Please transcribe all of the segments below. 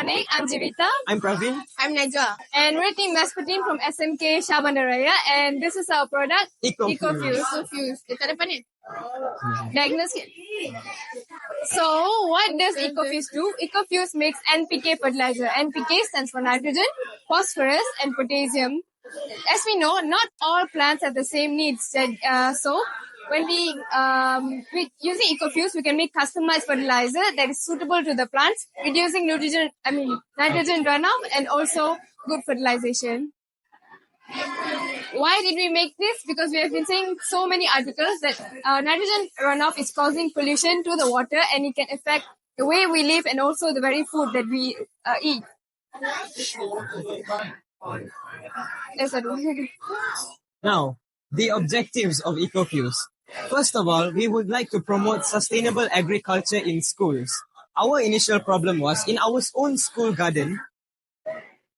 morning. I'm Jivita. I'm Praveen. I'm Najwa. And we're Team Masculine from SMK Shah Bandaraya. And this is our product, EcoFuse. EcoFuse. Kita depan ni. Diagnostic. So, what does EcoFuse do? EcoFuse makes NPK fertilizer. NPK stands for nitrogen, phosphorus, and potassium. As we know, not all plants have the same needs. So, when with using EcoFuse, we can make customized fertilizer that is suitable to the plants, reducing nitrogen runoff and also good fertilization. Why did we make this? Because we have been seeing so many articles that nitrogen runoff is causing pollution to the water and it can affect the way we live and also the very food that we eat. Now, the objectives of EcoFuse. First of all, we would like to promote sustainable agriculture in schools. Our initial problem was in our own school garden,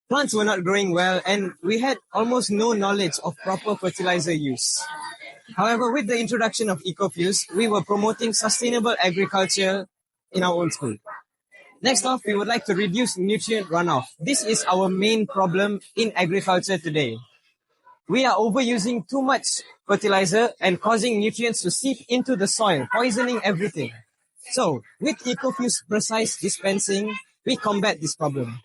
plants were not growing well and we had almost no knowledge of proper fertilizer use. However, with the introduction of EcoFuse, we were promoting sustainable agriculture in our own school. Next off, we would like to reduce nutrient runoff. This is our main problem in agriculture today. We are overusing too much fertilizer and causing nutrients to seep into the soil, poisoning everything. So, with EcoFuse precise dispensing, we combat this problem.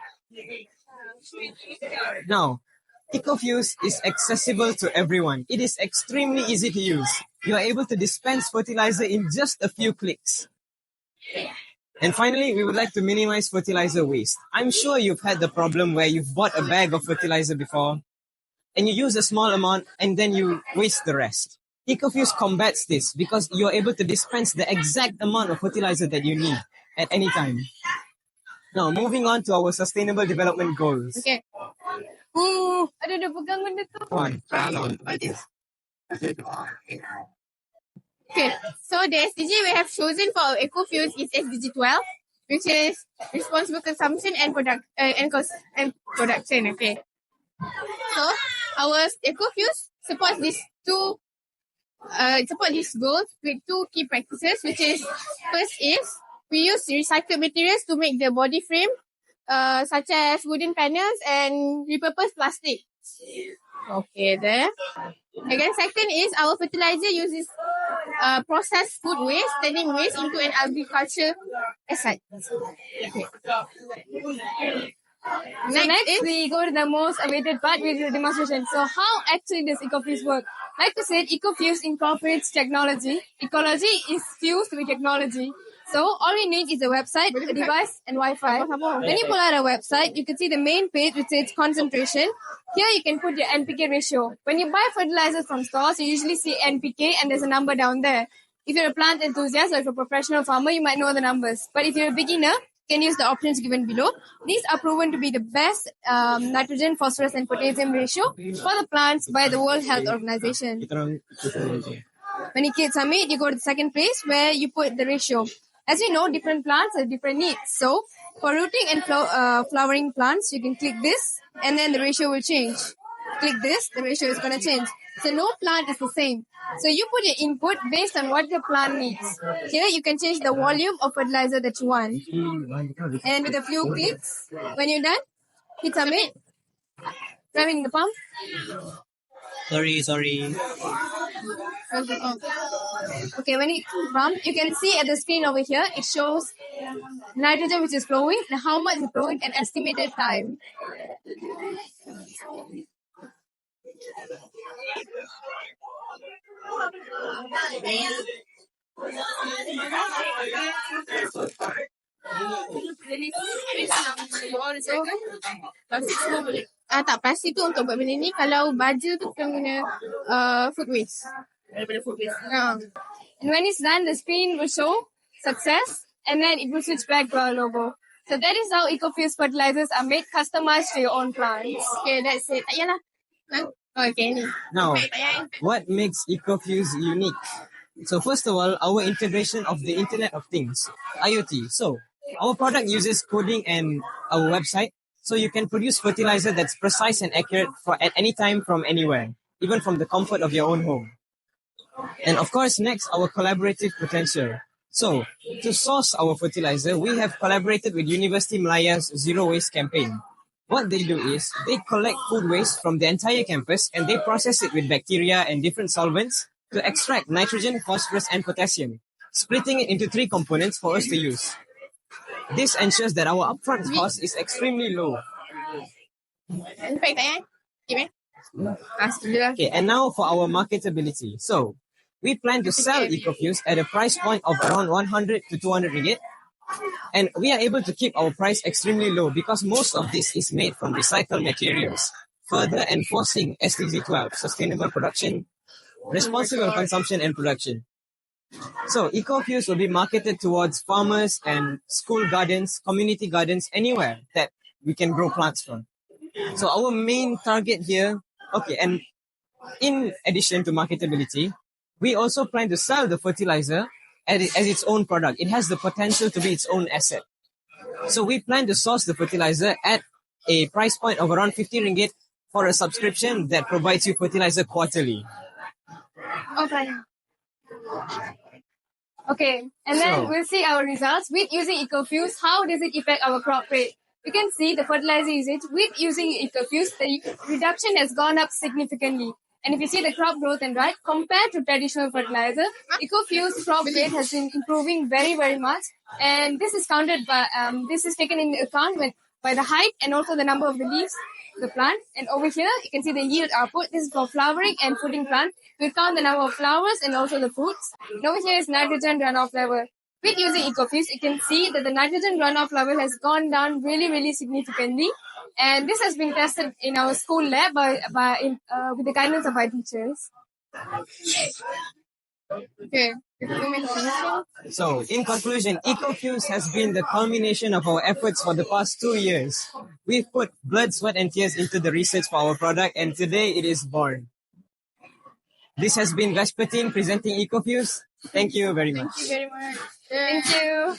Now, EcoFuse is accessible to everyone. It is extremely easy to use. You are able to dispense fertilizer in just a few clicks. And finally, we would like to minimize fertilizer waste. I'm sure you've had the problem where you've bought a bag of fertilizer before and you use a small amount and then you waste the rest. EcoFuse combats this because you're able to dispense the exact amount of fertilizer that you need at any time. Now, moving on to our sustainable development goals. Okay. Ada pegang benda tu. Okay. So the SDG we have chosen for our EcoFuse is SDG 12, which is responsible consumption and production. Okay. So our EcoFuse supports these goals with two key practices, which is first is we use recycled materials to make the body frame, such as wooden panels and repurposed plastic. Okay, there. Again, second is our fertilizer uses processed food waste, turning waste into an agriculture asset. Okay. Next, we go to the most awaited part, which is the demonstration. So, how actually does EcoFuse work? Like I said, EcoFuse incorporates technology. Ecology is fused with technology. So, all we need is a website, a device, and Wi-Fi. When you pull out a website, you can see the main page, which says concentration. Here, you can put your NPK ratio. When you buy fertilizers from stores, you usually see NPK, and there's a number down there. If you're a plant enthusiast or if you're a professional farmer, you might know the numbers. But if you're a beginner, you can use the options given below. These are proven to be the best nitrogen, phosphorus, and potassium ratio for the plants by the World Health Organization. When you click submit, you go to the second place where you put the ratio. As you know, different plants have different needs. So, for rooting and flowering plants, you can click this and then the ratio will change. Click this, the ratio is going to change. So, no plant is the same. So, you put your input based on what the plant needs. Here, you can change the volume of fertilizer that you want. And with a few clicks, when you're done, hit submit. Driving the pump. Sorry. Okay, when you pump, you can see at the screen over here, it shows nitrogen which is flowing and how much is flowing and estimated time. Tak, plastik tu untuk buat benda ni. Kalau baja tu kita guna food waste. Daripada food waste. And when it's done, the screen will show success and then it will switch back to our logo. So that is how EcoFuse fertilizers are made, customized to your own plants. Okay, that's it. Tak payahlah. Okay, ni. Now, what makes EcoFuse unique? So first of all, our integration of the Internet of Things, IoT. So our product uses coding and our website. So you can produce fertilizer that's precise and accurate at any time from anywhere, even from the comfort of your own home. And of course, next, our collaborative potential. So, to source our fertilizer, we have collaborated with University Melaya's Zero Waste campaign. What they do is, they collect food waste from the entire campus and they process it with bacteria and different solvents to extract nitrogen, phosphorus, and potassium, splitting it into 3 components for us to use. This ensures that our upfront cost is extremely low. Okay, and now for our marketability. So, we plan to sell EcoFuse at a price point of around 100 to 200 ringgit. And we are able to keep our price extremely low because most of this is made from recycled materials, further enforcing SDG 12, sustainable production, responsible consumption and production. So, EcoFuse will be marketed towards farmers and school gardens, community gardens, anywhere that we can grow plants from. So, our main target here, okay, and in addition to marketability, we also plan to sell the fertilizer as its own product. It has the potential to be its own asset. So we plan to source the fertilizer at a price point of around 50 ringgit for a subscription that provides you fertilizer quarterly. Okay, and then we'll see our results. With using EcoFuse, how does it affect our crop rate? You can see the fertilizer usage. With using EcoFuse, the reduction has gone up significantly. And if you see the crop growth and right, compared to traditional fertilizer, EcoFuse crop rate has been improving very, very much. And this is counted by, this is taken into account by the height and also the number of the leaves of the plant. And over here, you can see the yield output. This is for flowering and fruiting plant. We count the number of flowers and also the fruits. And over here is nitrogen runoff level. With using EcoFuse, you can see that the nitrogen runoff level has gone down really, really significantly. And this has been tested in our school lab with the guidance of our teachers. Okay. So, in conclusion, EcoFuse has been the culmination of our efforts for the past 2 years. We've put blood, sweat, and tears into the research for our product, and today it is born. This has been Vespertine presenting EcoFuse. Thank you very much. Thank you very much. Thank you.